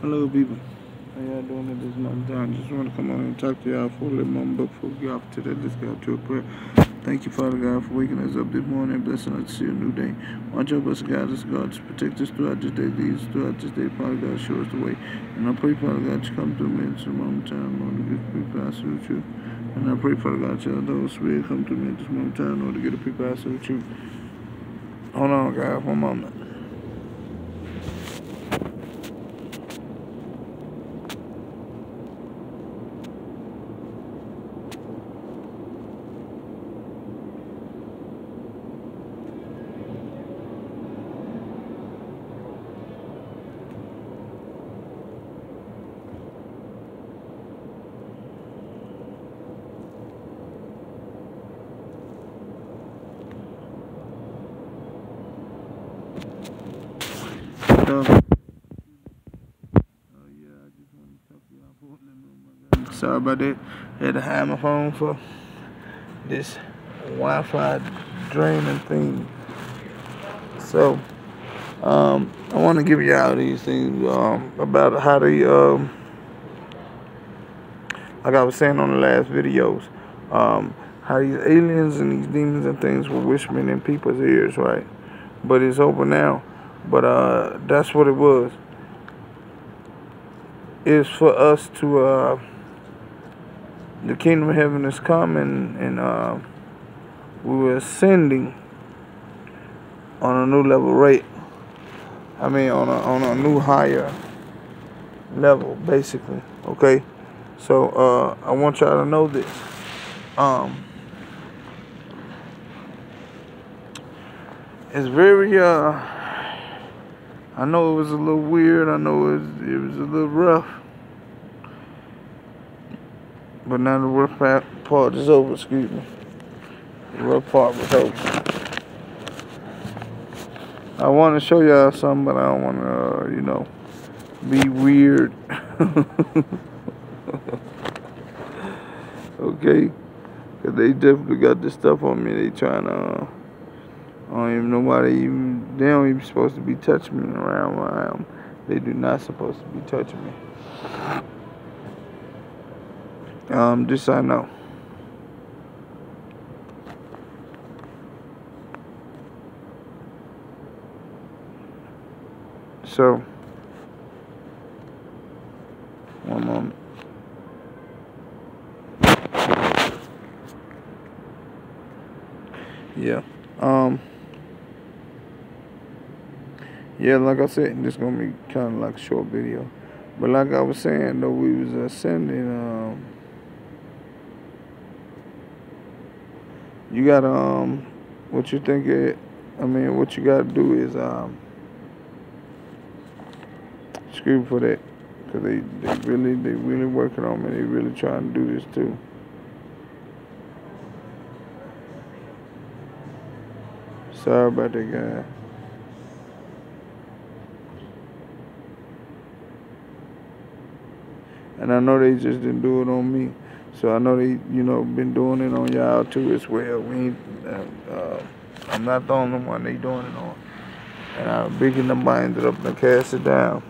Hello people, how y'all doing at this moment in time? Just want to come on and talk to y'all for a little moment before we get off today. Let's get out to a prayer. Thank you, Father God, for waking us up this morning, blessing us to see a new day. Watch over us, guide us, God, to protect us throughout this day, lead us throughout this day, Father God, show us the way. And I pray, Father God, you come through me at this moment in time, Lord, to get a people out with you. And I pray, Father God, tell those Spirit come through me at this moment in time, Lord, to get a people out with you. Hold on, God, one moment. Sorry about that. I had to hide my phone for this Wi-Fi draining thing. So, I want to give y'all these things about how they, like I was saying on the last videos, how these aliens and these demons and things were whispering in people's ears, right? But it's over now. But that's what it was. It's for us to the kingdom of heaven is coming, and we were ascending on a new level rate. I mean, on a new higher level, basically. Okay, so I want y'all to know this. It's very I know it was a little weird. I know it was a little rough. But now the rough part is over, excuse me. The rough part was over. I want to show y'all something, but I don't want to, be weird. Okay? Because they definitely got this stuff on me. They trying to, I don't even know why they don't even supposed to be touching me around where I am. They do not supposed to be touching me. This I know. So, one moment. Yeah. Yeah, like I said, this gonna be kind of like a short video. But like I was saying, though, we was ascending, you gotta, what you think what you gotta do is, screw for that. Because they really working on me. They really trying to do this too. Sorry about that, guy. And I know they just didn't do it on me. So I know they, been doing it on y'all too as well. I'm not the only one they doing it on. And I'm big in the minded up and cast it down.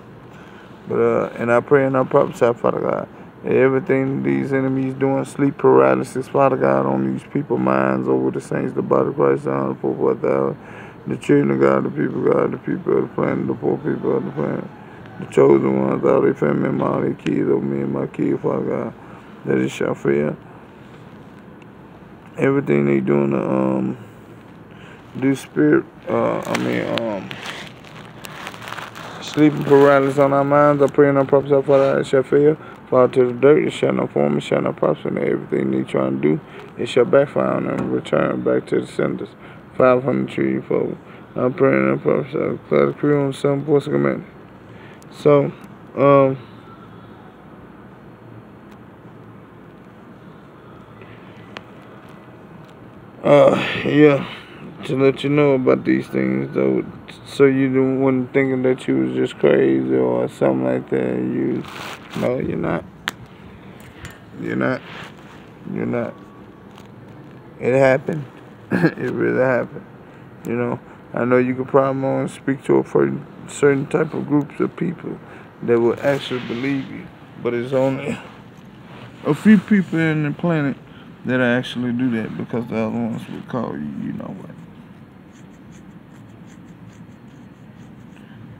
But and I pray and I prophesy, Father God, that everything these enemies doing, sleep paralysis, Father God, on these people's minds, over the saints, the body of Christ, the 4,000, the children of God, the people of the planet, the poor people of the planet, the chosen ones, all their family and all their kids, over me and my kids, Father God, that it shall fail. Everything they doing to do spirit, sleeping paralysis on our minds, I pray and I prophesy, Father, it shall fail. Fall to the dirt, it shall not form, it shall not prosper, and everything they trying to do, it shall backfire on them and return back to the senders. 500 trees forward. I pray and I prophesy, declare the crew on some voice of command. So, yeah, to let you know about these things, though, so you wouldn't thinking that you was just crazy or something like that. No, you're not. You're not. It happened. It really happened. I know you could probably only speak to a certain type of groups of people that will actually believe you. But it's only a few people in the planet that actually do that, because the other ones would call you, you know what.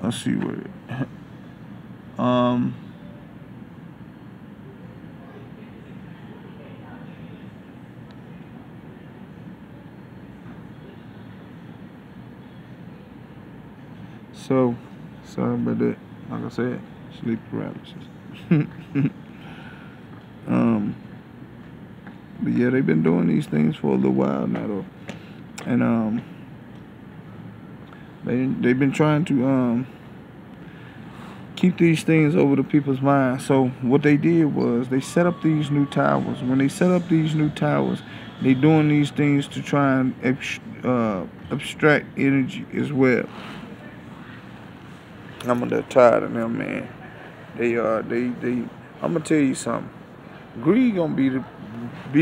Let's see what so sorry about that. Like I said, sleep paralysis. But yeah, they've been doing these things for a little while now, though. And they've been trying to keep these things over the people's minds. So what they did was they set up these new towers. When they set up these new towers, they doing these things to try and abstract energy as well. I'm a little tired of them, man. I'm gonna tell you something. Greed gonna be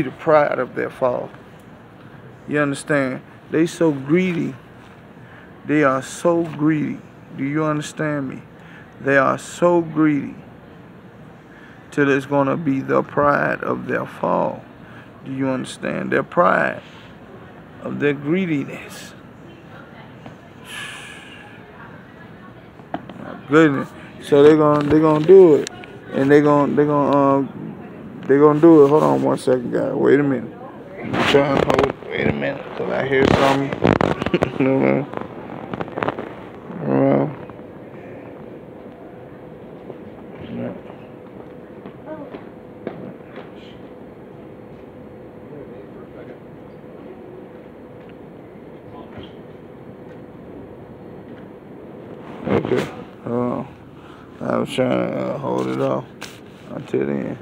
the pride of their fall. You understand? They so greedy. They are so greedy. Do you understand me? They are so greedy till it's gonna be the pride of their fall. Do you understand? Their pride of their greediness. My goodness. So they're gonna do it, and they're gonna do it. Hold on 1 second, guys. Wait a minute. I'm trying to hold. Wait a minute, cause I hear something. No. Okay. I was trying to hold it off until then.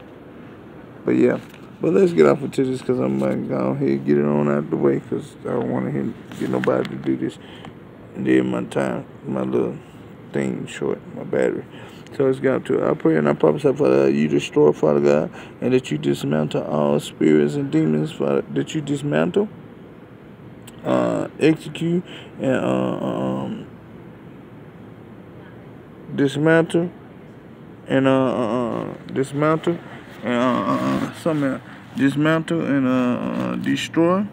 But yeah. But let's get off into this, because I'm going to go ahead and get it on out the way, because I don't want to get nobody to do this. And then my little thing short, my battery. So let's get up to it. I pray and I prophesy, Father, you destroy, Father God, and that you dismantle all spirits and demons, Father, that you dismantle, execute, and dismantle, and destroy,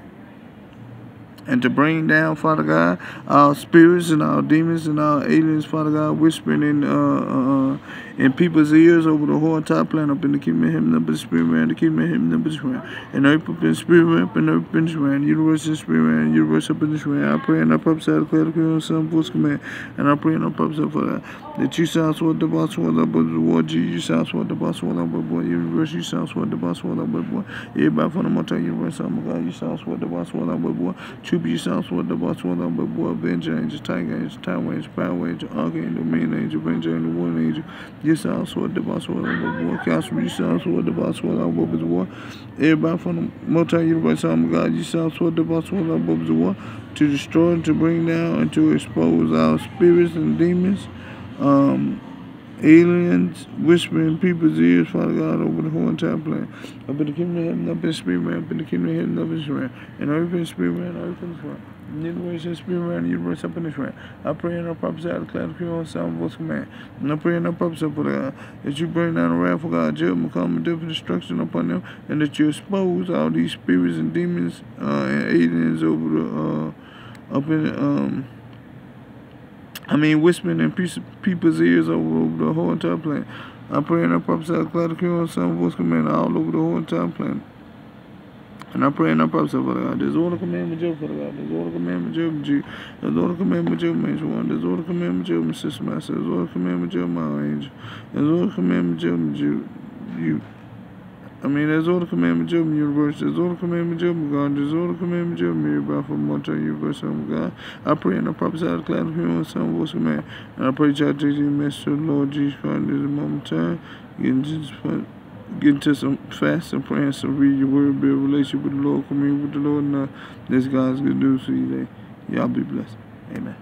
and to bring down, Father God, our spirits and our demons and our aliens, Father God, whispering in people's ears over the whole entire planet, up in the kingdom of heaven, up in the spirit man, the kingdom of heaven, up in the spirit man, and earth up in the spirit man, up in the earth in the spirit man, universe in the spirit man, universe up in the spirit man. I pray and I prophesy, declare the kingdom of Son, voice command, and I pray and I prophesy for that you sound what the boss was up with the war, Jesus, you sound what the boss was up with the universe, you sound what the boss was up with the everybody from the multi-universe, oh my God, you sound what the boss was up with the Troop, you sound what the boss was up with the Avenger Angel, Tiger Angel, Time Angel, Power Angel, Archangel, Main Angel, Avenger Angel, War Angel, you sound what the boss was up with the war, Council, you sound what the boss was up with the war, everybody from the multi-universe, oh my God, you sound what the boss was up with the war, to destroy, to bring down, and to expose our spirits and demons, aliens whispering in people's ears, Father God, over the whole entire planet. Up in the kingdom of heaven, up in the spirit man, up in the kingdom of heaven, up in the spirit man, and earth in the spirit man, earth in the spirit man, universe in the spirit man, universe up in the spirit man. I pray and I prophesy, I declare the kingdom of sound voice command. And I pray and I prophesy for God, that you bring down the wrath of God, judgment, come and different destruction upon them, and that you expose all these spirits and demons and aliens over the up in whispering in people's ears over the whole entire planet. I pray and I prophesy, declare the kingdom of Son, voice command all over the whole entire planet. And I pray and I prophesy for God. There's all the commandment Job for God. There's all the commandment Job Jew. There's all the commandment Job Major One. There's all the commandment Job my sister Master. There's all the commandment Job my angel. There's all the commandment Job Jew. There's all the commandment Job in the universe. There's all the commandment Job in God. There's all the commandment Job in everybody from multi-universe, oh my God. I pray and I prophesy, declare the kingdom of Son, voice command. And I pray y'all take the message of the Lord Jesus Christ. There's a moment of time. Get into some fast and praying, some read your word, build a relationship with the Lord, commune with the Lord. And this God's good news for you today. Y'all be blessed. Amen.